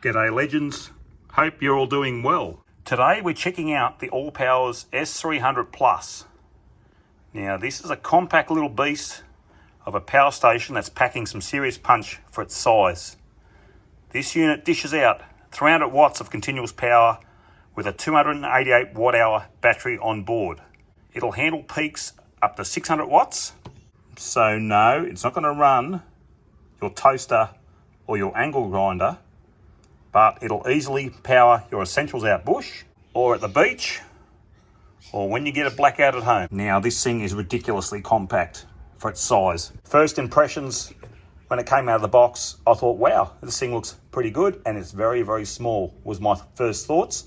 G'day legends, hope you're all doing well. Today we're checking out the ALLPOWERS S300 PLUS. Now this is a compact little beast of a power station that's packing some serious punch for its size. This unit dishes out 300 watts of continuous power with a 288 watt hour battery on board. It'll handle peaks up to 600 watts. So no, it's not going to run your toaster or your angle grinder, but it'll easily power your essentials out bush or at the beach or when you get a blackout at home. Now this thing is ridiculously compact for its size. First impressions when it came out of the box, I thought, wow, this thing looks pretty good, and it's very, very small was my first thoughts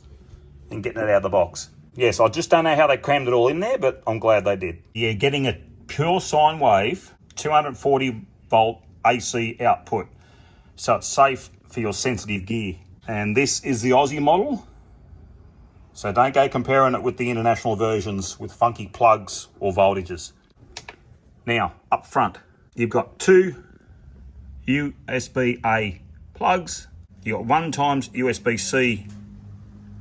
in getting it out of the box. Yes, I just don't know how they crammed it all in there, but I'm glad they did. Yeah, getting a pure sine wave, 240 volt AC output, so it's safe for your sensitive gear. And this is the Aussie model, so don't go comparing it with the international versions with funky plugs or voltages. Now, up front, you've got two USB-A plugs. You've got 1 times USB-C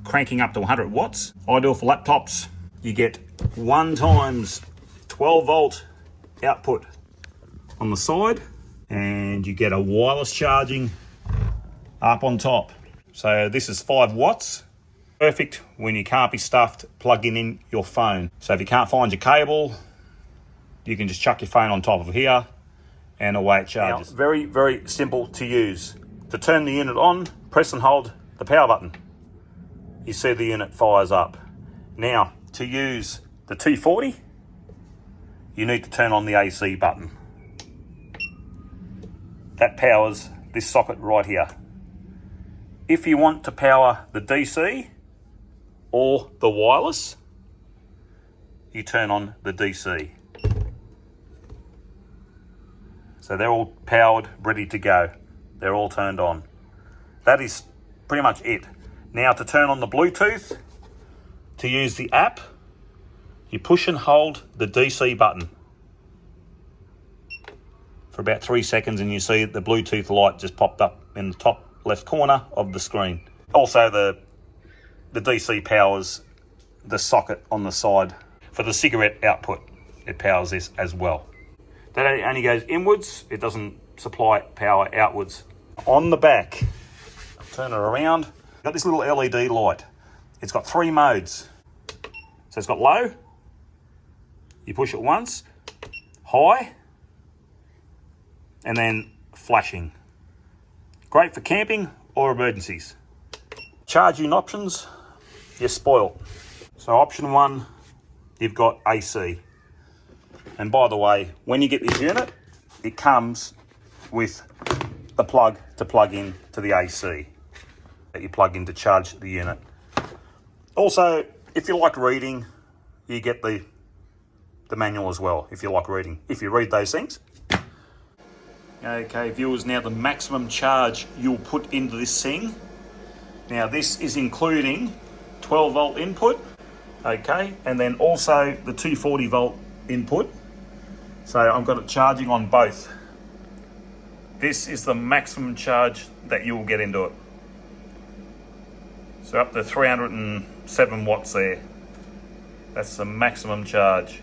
cranking up to 100 watts. Ideal for laptops. You get 1 times 12 volt output on the side, and you get a wireless charging up on top. So this is 5 watts. Perfect when you can't be stuffed plugging in your phone. So if you can't find your cable, you can just chuck your phone on top of here and away it charges. Now, very, very simple to use. To turn the unit on, press and hold the power button. You see the unit fires up. Now, to use the 240, you need to turn on the AC button. That powers this socket right here. If you want to power the DC or the wireless, you turn on the DC. So they're all powered, ready to go. They're all turned on. That is pretty much it. Now to turn on the Bluetooth, to use the app, you push and hold the DC button for about 3 seconds, and you see the Bluetooth light just popped up in the top left corner of the screen. Also the DC powers the socket on the side for the cigarette output. It powers this as well. That only goes inwards, it doesn't supply power outwards. On the back, turn it around, got this little LED light. It's got 3 modes. So it's got low, you push it once, high, and then flashing. Great for camping or emergencies. Charging options, you're spoiled. So option 1, you've got AC. And by the way, when you get this unit, it comes with the plug to plug in to the AC that you plug in to charge the unit. Also, if you like reading, you get the manual as well, if you like reading. If you read those things. Okay, viewers, now the maximum charge you'll put into this thing. Now this is including 12 volt input, okay, and then also the 240 volt input. So I've got it charging on both. This is the maximum charge that you will get into it. So up to 307 watts there. That's the maximum charge.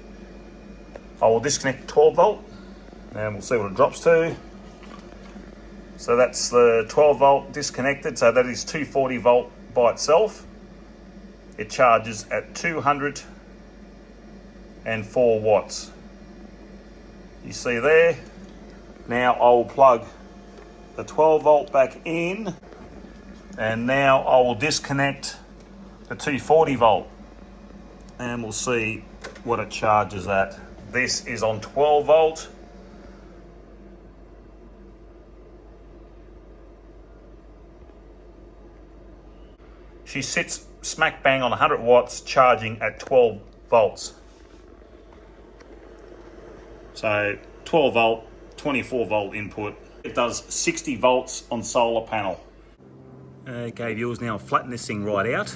I will disconnect 12 volt and we'll see what it drops to. So that's the 12 volt disconnected. So that is 240 volt by itself. It charges at 204 watts. You see there. Now I will plug the 12 volt back in, and now I will disconnect the 240 volt, and we'll see what it charges at. This is on 12 volt. She sits smack bang on 100 watts, charging at 12 volts. So 12 volt, 24 volt input. It does 60 volts on solar panel. Okay viewers, now I'll flatten this thing right out.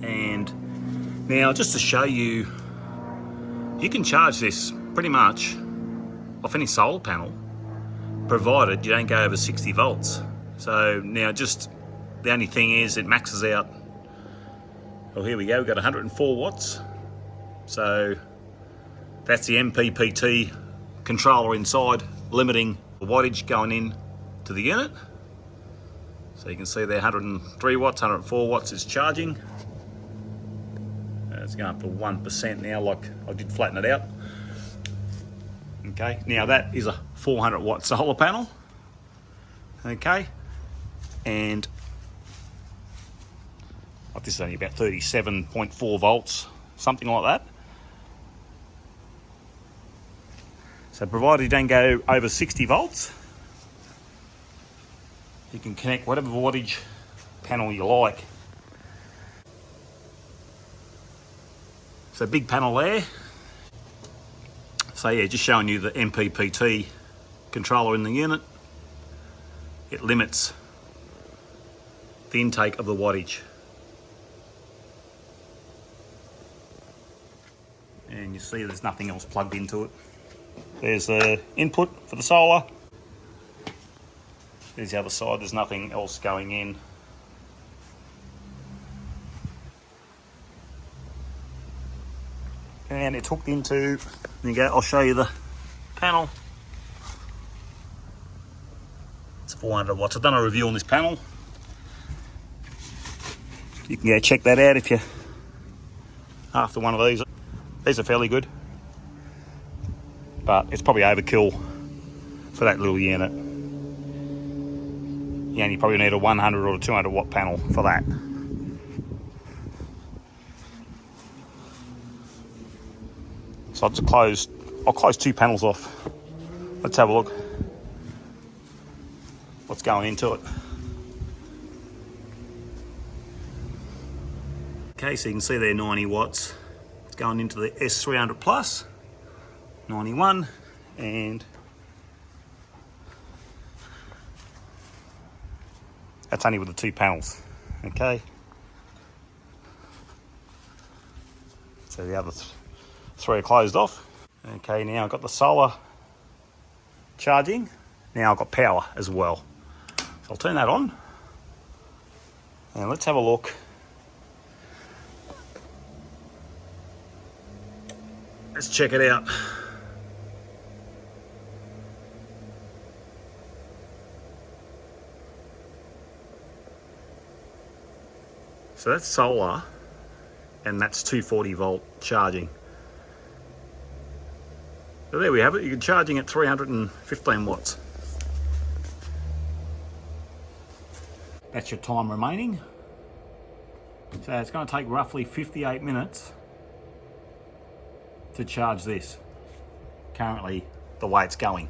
And now just to show you, you can charge this pretty much off any solar panel, provided you don't go over 60 volts. So now just the only thing is it maxes out. Well, here we go, we've got 104 watts. So that's the MPPT controller inside, limiting the wattage going in to the unit. So you can see there 103 watts, 104 watts is charging. It's going up to 1% now, like I did flatten it out. Okay, now that is a 400 watt solar panel. Okay, and this is only about 37.4 volts, something like that. So provided you don't go over 60 volts, you can connect whatever wattage panel you like. So big panel there. So yeah, just showing you the MPPT controller in the unit. It limits the intake of the wattage. And you see there's nothing else plugged into it. There's the input for the solar. There's the other side, there's nothing else going in. And it's hooked into, there you go, I'll show you the panel. It's 400 watts. I've done a review on this panel. You can go check that out if you're after one of these. These are fairly good, but it's probably overkill for that little unit. You only probably need a 100 or a 200 watt panel for that. So I'll close two panels off. Let's have a look what's going into it. Okay, so you can see there 90 watts. It's going into the S300 Plus, 91, and that's only with the two panels, okay? So the other three are closed off. Okay, now I've got the solar charging. Now I've got power as well. So I'll turn that on. And let's have a look. Let's check it out. So that's solar, and that's 240 volt charging. So there we have it, you're charging at 315 watts. That's your time remaining. So it's going to take roughly 58 minutes to charge this, currently the way it's going.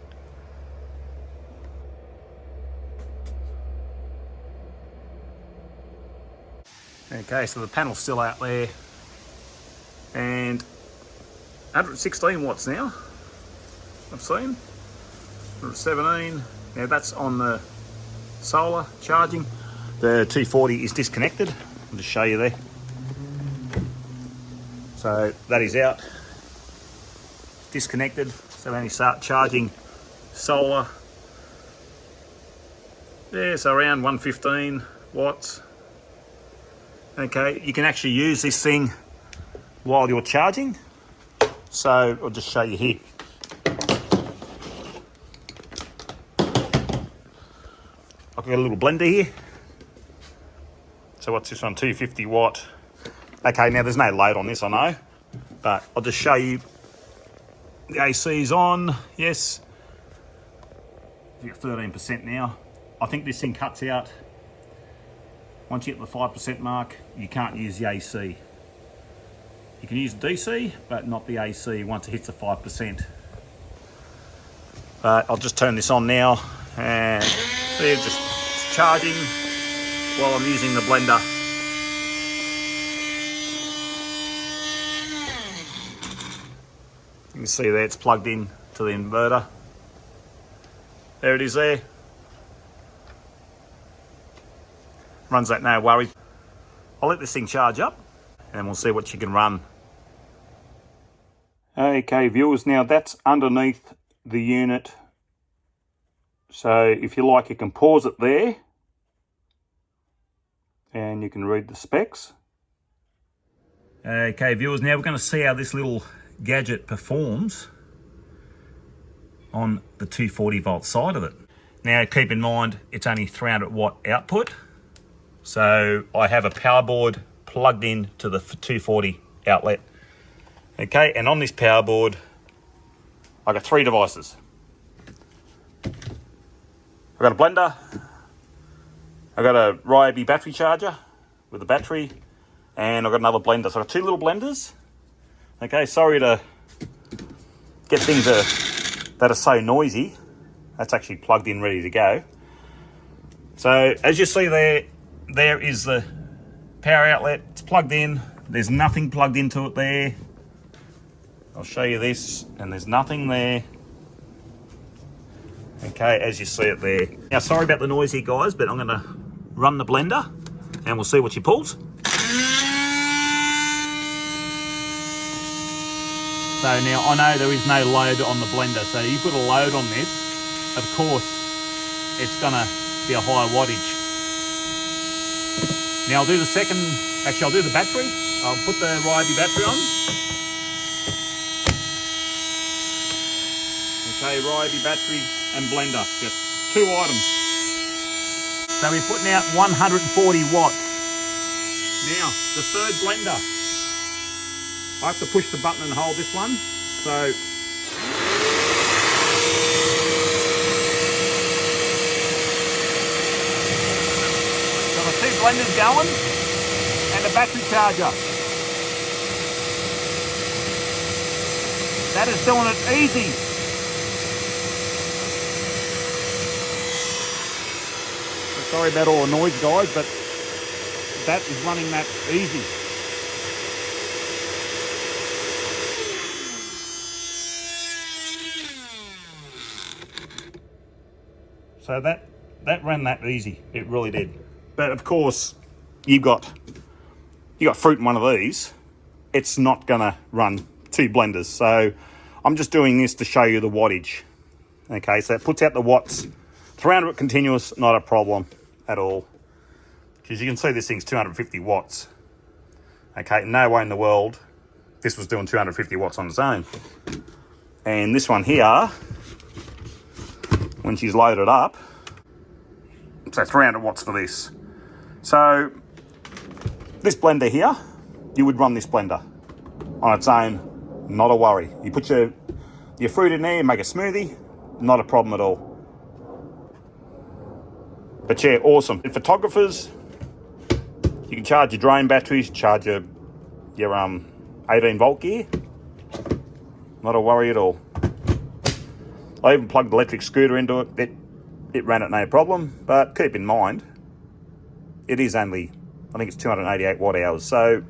Okay, so the panel's still out there, and 116 watts now, I've seen, 117, now that's on the solar charging. The 240 is disconnected, I'll just show you there. So that is out, disconnected, so when you start charging solar, yeah, so around 115 watts. Okay, you can actually use this thing while you're charging. So I'll just show you here. I've got a little blender here. So what's this one, 250 watt. Okay, now there's no load on this, I know, but I'll just show you. The AC's on, yes. You've got 13% now. I think this thing cuts out. Once you hit the 5% mark, you can't use the AC. You can use DC, but not the AC once it hits the 5%. But I'll just turn this on now, and they're just charging while I'm using the blender. You can see there it's plugged in to the inverter. There it is there. Runs that no worries. I'll let this thing charge up and we'll see what you can run. Okay viewers, now that's underneath the unit. So if you like, you can pause it there and you can read the specs. Okay viewers, now we're going to see how this little gadget performs on the 240 volt side of it. Now keep in mind it's only 300 watt output, so I have a power board plugged in to the 240 outlet. Okay, and on this power board I got 3 devices. I've got a blender, I've got a Ryobi battery charger with a battery, and I've got another blender. So I've got 2 little blenders. Okay, sorry to get things that are so noisy. That's actually plugged in, ready to go. So as you see there is the power outlet. It's plugged in. There's nothing plugged into it there. I'll show you this, and there's nothing there. Okay, as you see it there. Now, sorry about the noise here, guys, but I'm going to run the blender, and we'll see what she pulls. So now, I know there is no load on the blender, so you put a load on this, of course, it's going to be a higher wattage. Now I'll do the second, actually I'll do the battery. I'll put the Ryobi battery on. Okay, Ryobi battery and blender, just 2 items. So we're putting out 140 watts. Now, the third blender. I have to push the button and hold this one. So got the 2 blenders going and a battery charger. That is doing it easy. Sorry about all the noise, guys, but that is running that easy. So that ran that easy. It really did. But of course, you got fruit in one of these. It's not gonna run 2 blenders. So I'm just doing this to show you the wattage. Okay, so it puts out the watts. 300 continuous, not a problem at all. Because you can see this thing's 250 watts. Okay, no way in the world this was doing 250 watts on its own. And this one here, when she's loaded up, so 300 watts for this. So this blender here, you would run this blender on its own, not a worry. You put your fruit in there, make a smoothie, not a problem at all. But yeah, awesome. And photographers, you can charge your drone batteries, charge your 18 volt gear, not a worry at all. I even plugged the electric scooter into it. It ran it no problem, but keep in mind, it is only, I think it's 288 watt hours. So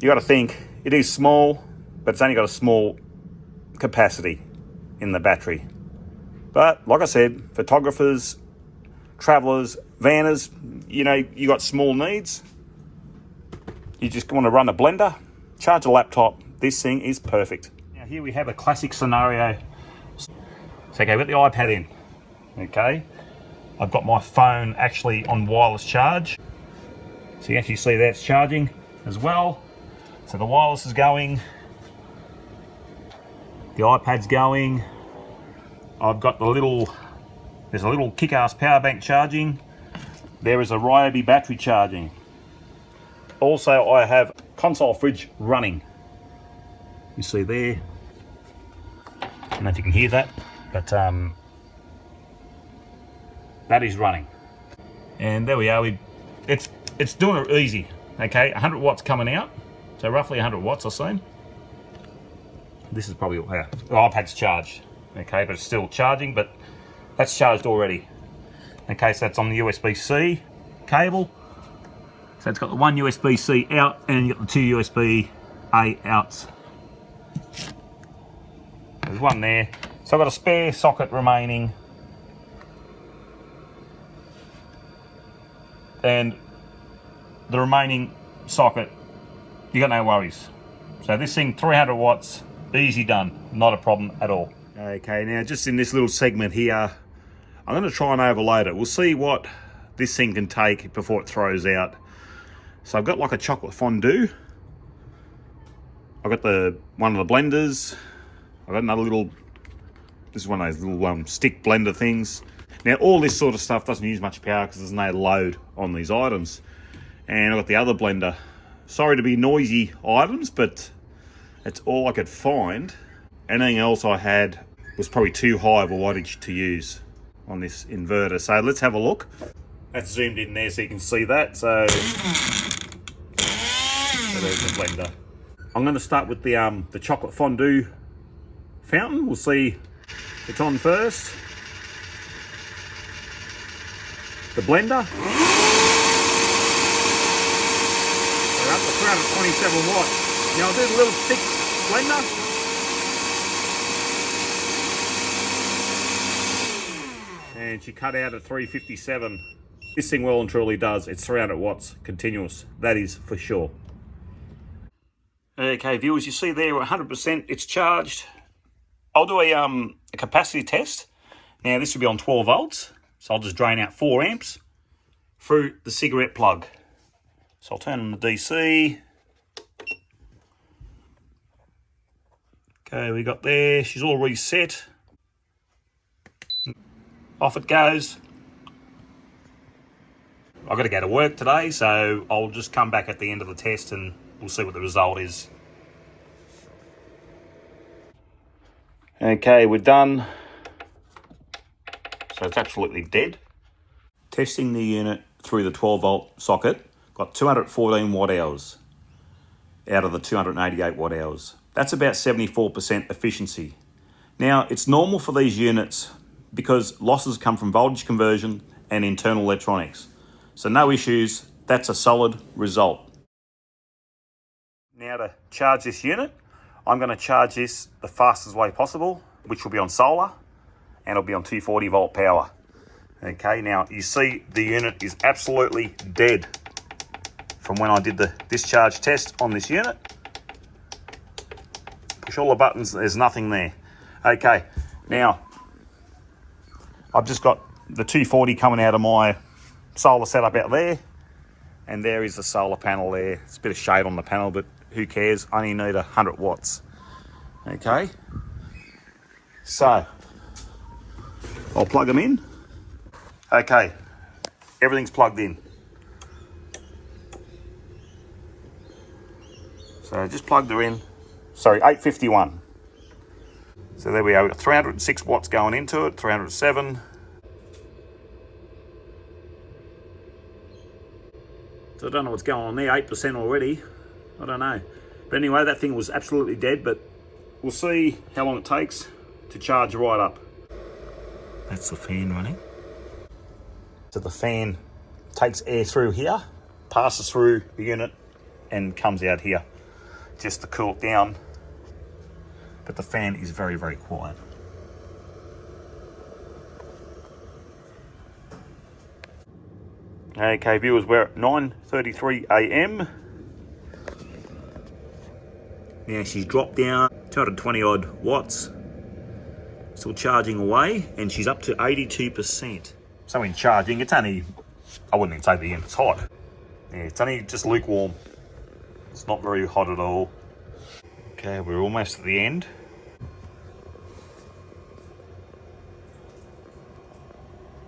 you got to think, it is small, but it's only got a small capacity in the battery. But like I said, photographers, travelers, vanners, you got small needs. You just want to run a blender, charge a laptop. This thing is perfect. Now here we have a classic scenario. So okay, with the iPad in, okay, I've got my phone actually on wireless charge. So you actually see that's charging as well. So the wireless is going, the iPad's going. I've got there's a little kick-ass power bank charging. There is a Ryobi battery charging. Also, I have console fridge running. You see there. I don't know if you can hear that, but that is running. And there we are. It's doing it easy. Okay, 100 watts coming out. So roughly 100 watts I've seen. This is probably, the iPad's charged. Okay, but it's still charging, but that's charged already. Okay, so that's on the USB-C cable. So it's got the one USB-C out and you've got the 2 USB-A outs. There's one there. So I've got a spare socket remaining. And the remaining socket, you got no worries. So this thing, 300 watts, easy done, not a problem at all. Okay, now just in this little segment here, I'm going to try and overload it. We'll see what this thing can take before it throws out. So I've got like a chocolate fondue. I've got one of the blenders. I've got another little, this is one of those little stick blender things. Now all this sort of stuff doesn't use much power because there's no load on these items. And I've got the other blender. Sorry to be noisy items, but it's all I could find. Anything else I had was probably too high of a wattage to use on this inverter. So let's have a look. That's zoomed in there so you can see that. So there's the blender. I'm going to start with the chocolate fondue fountain. We'll see it's on first. The blender. We're up to 327 watts. Now I'll do the little thick blender. And she cut out at 357. This thing well and truly does. It's 300 watts continuous. That is for sure. Okay, viewers, you see there 100% it's charged. I'll do a capacity test. Now this will be on 12 volts. So I'll just drain out 4 amps through the cigarette plug. So I'll turn on the DC. Okay, we got there. She's all reset. Off it goes. I've got to go to work today, so I'll just come back at the end of the test and we'll see what the result is. Okay, we're done. So it's absolutely dead. Testing the unit through the 12 volt socket, got 214 watt hours out of the 288 watt hours. That's about 74% efficiency. Now, it's normal for these units because losses come from voltage conversion and internal electronics. So no issues, that's a solid result. Now to charge this unit, I'm going to charge this the fastest way possible, which will be on solar, and it'll be on 240 volt power. Okay, now you see the unit is absolutely dead from when I did the discharge test on this unit. Push all the buttons, there's nothing there. Okay, now I've just got the 240 coming out of my solar setup out there, and there is the solar panel there. It's a bit of shade on the panel, but who cares? I only need 100 watts. Okay, so I'll plug them in. Okay, everything's plugged in. So just plugged her in. Sorry, 851. So there we are. We've got 306 watts going into it, 307. So I don't know what's going on there, 8% already. I don't know. But anyway, that thing was absolutely dead, but we'll see how long it takes to charge right up. That's the fan running. So the fan takes air through here, passes through the unit and comes out here just to cool it down. But the fan is very, very quiet. Okay, viewers, we're at 9:33 a.m. Now she's dropped down 220 odd watts. Still charging away, and she's up to 82%. So in charging, it's only, I wouldn't even say the unit's hot. Yeah, it's only just lukewarm. It's not very hot at all. Okay, we're almost at the end.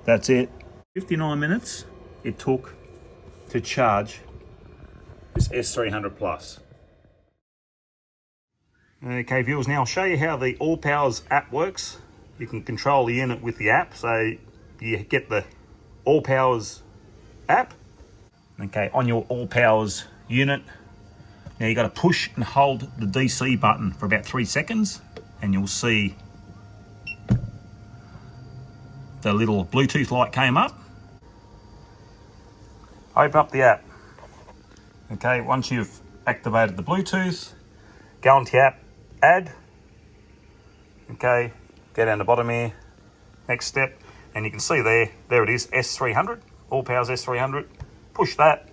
That's it. 59 minutes it took to charge this S300 Plus. Okay, viewers, now I'll show you how the ALLPOWERS app works. You can control the unit with the app, so you get the ALLPOWERS app. Okay, on your ALLPOWERS unit, now you got to push and hold the DC button for about 3 seconds, and you'll see the little Bluetooth light came up. Open up the app. Okay, once you've activated the Bluetooth, go into the app, add. Okay, go down the bottom here, next step, and you can see there it is, S300, ALLPOWERS S300. Push that,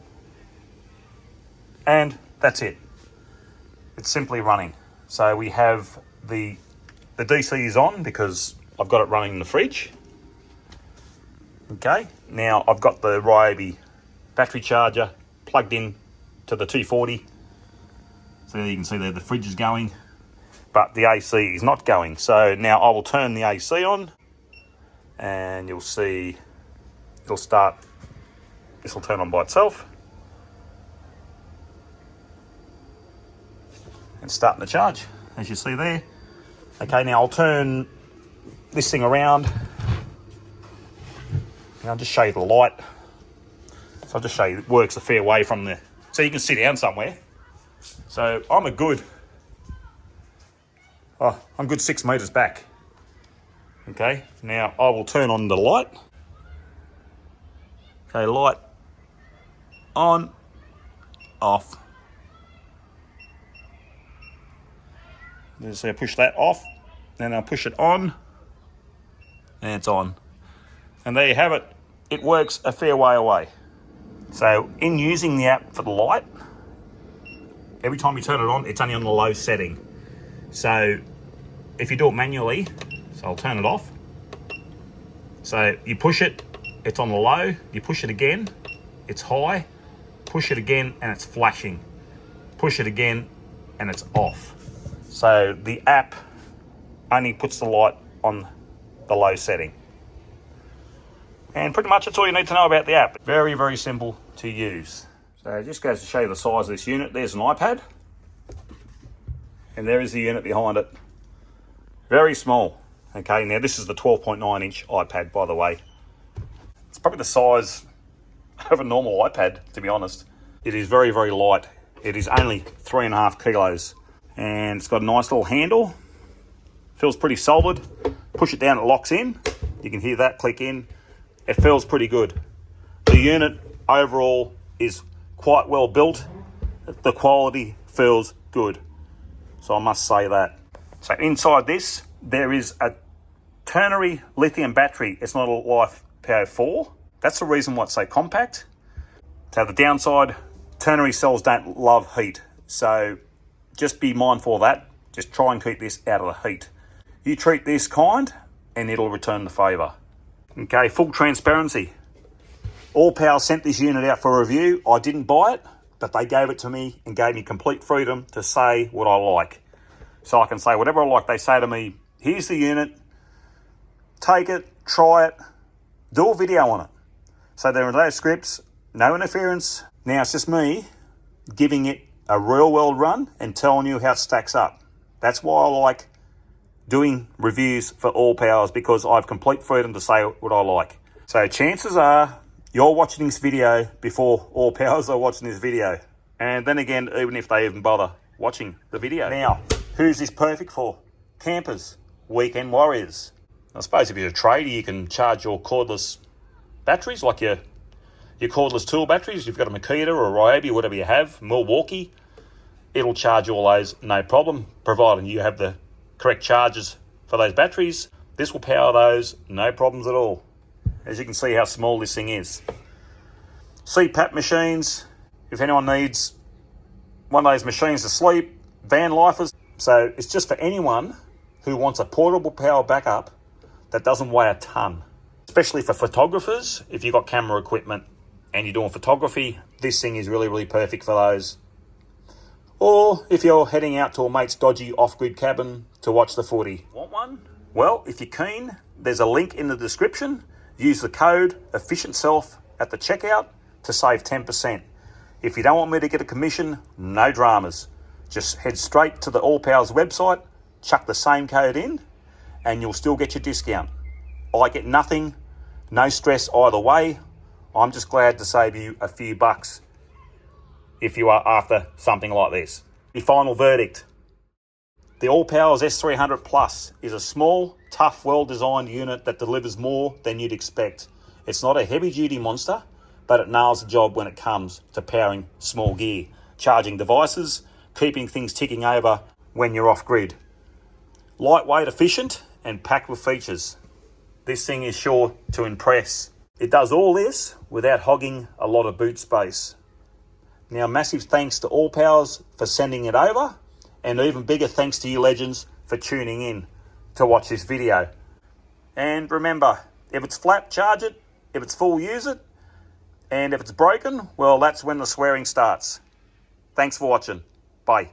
and that's it. It's simply running. So we have the DC is on because I've got it running in the fridge. Okay, now I've got the Ryobi battery charger plugged in to the 240. So there you can see there the fridge is going, but the AC is not going. So now I will turn the AC on and you'll see it'll start. This will turn on by itself. And starting to charge, as you see there. Okay, now I'll turn this thing around. And I'll just show you the light. So I'll just show you it works a fair way from there. So you can sit down somewhere. So I'm good 6 meters back. Okay, now I will turn on the light. Okay, light on, off. So I push that off, then I'll push it on, and it's on. And there you have it. It works a fair way away. So in using the app for the light, every time you turn it on, it's only on the low setting. So if you do it manually, so I'll turn it off. So you push it, it's on the low, you push it again, it's high, push it again and it's flashing. Push it again and it's off. So the app only puts the light on the low setting. And pretty much that's all you need to know about the app. Very, very simple to use. So it just goes to show you the size of this unit. There's an iPad. And there is the unit behind it. Very small. Okay, now this is the 12.9 inch iPad, by the way. It's probably the size of a normal iPad, to be honest. It is very, very light. It is only 3.5 kilos. And it's got a nice little handle. Feels pretty solid. Push it down, it locks in. You can hear that click in. It feels pretty good. The unit overall is quite well built. The quality feels good. So I must say that. So inside this, there is a ternary lithium battery. It's not a LiFePower 4. That's the reason why it's so compact. So the downside, ternary cells don't love heat. So just be mindful of that. Just try and keep this out of the heat. You treat this kind and it'll return the favour. Okay, full transparency. ALLPOWERS sent this unit out for review. I didn't buy it, but they gave it to me and gave me complete freedom to say what I like. So I can say whatever I like. They say to me, here's the unit, take it, try it, do a video on it. So there are no scripts, no interference. Now it's just me giving it a real world run and telling you how it stacks up. That's why I like doing reviews for ALLPOWERS, because I have complete freedom to say what I like. So chances are you're watching this video before ALLPOWERS are watching this video. And then again, even if they even bother watching the video. Now, who's this perfect for? Campers, weekend warriors. I suppose if you're a trader, you can charge your cordless batteries, like your cordless tool batteries. You've got a Makita or a Ryobi, whatever you have, Milwaukee. It'll charge all those, no problem, providing you have the correct charges for those batteries. This will power those, no problems at all. As you can see how small this thing is. CPAP machines, if anyone needs one of those machines to sleep, van lifers. So it's just for anyone who wants a portable power backup that doesn't weigh a ton. Especially for photographers, if you've got camera equipment and you're doing photography, this thing is really, really perfect for those. Or if you're heading out to a mate's dodgy off-grid cabin to watch the footy. Want one? Well, if you're keen, there's a link in the description. Use the code EFFICIENTSELF at the checkout to save 10%. If you don't want me to get a commission, no dramas. Just head straight to the ALLPOWERS website, chuck the same code in, and you'll still get your discount. I get nothing, no stress either way. I'm just glad to save you a few bucks if you are after something like this. The final verdict. The ALLPOWERS S300 PLUS is a small, tough, well-designed unit that delivers more than you'd expect. It's not a heavy-duty monster, but it nails the job when it comes to powering small gear, charging devices, keeping things ticking over when you're off-grid. Lightweight, efficient, and packed with features. This thing is sure to impress. It does all this without hogging a lot of boot space. Now, massive thanks to ALLPOWERS for sending it over, and even bigger thanks to you legends for tuning in to watch this video. And remember, if it's flat, charge it. If it's full, use it. And if it's broken, well, that's when the swearing starts. Thanks for watching. Bye.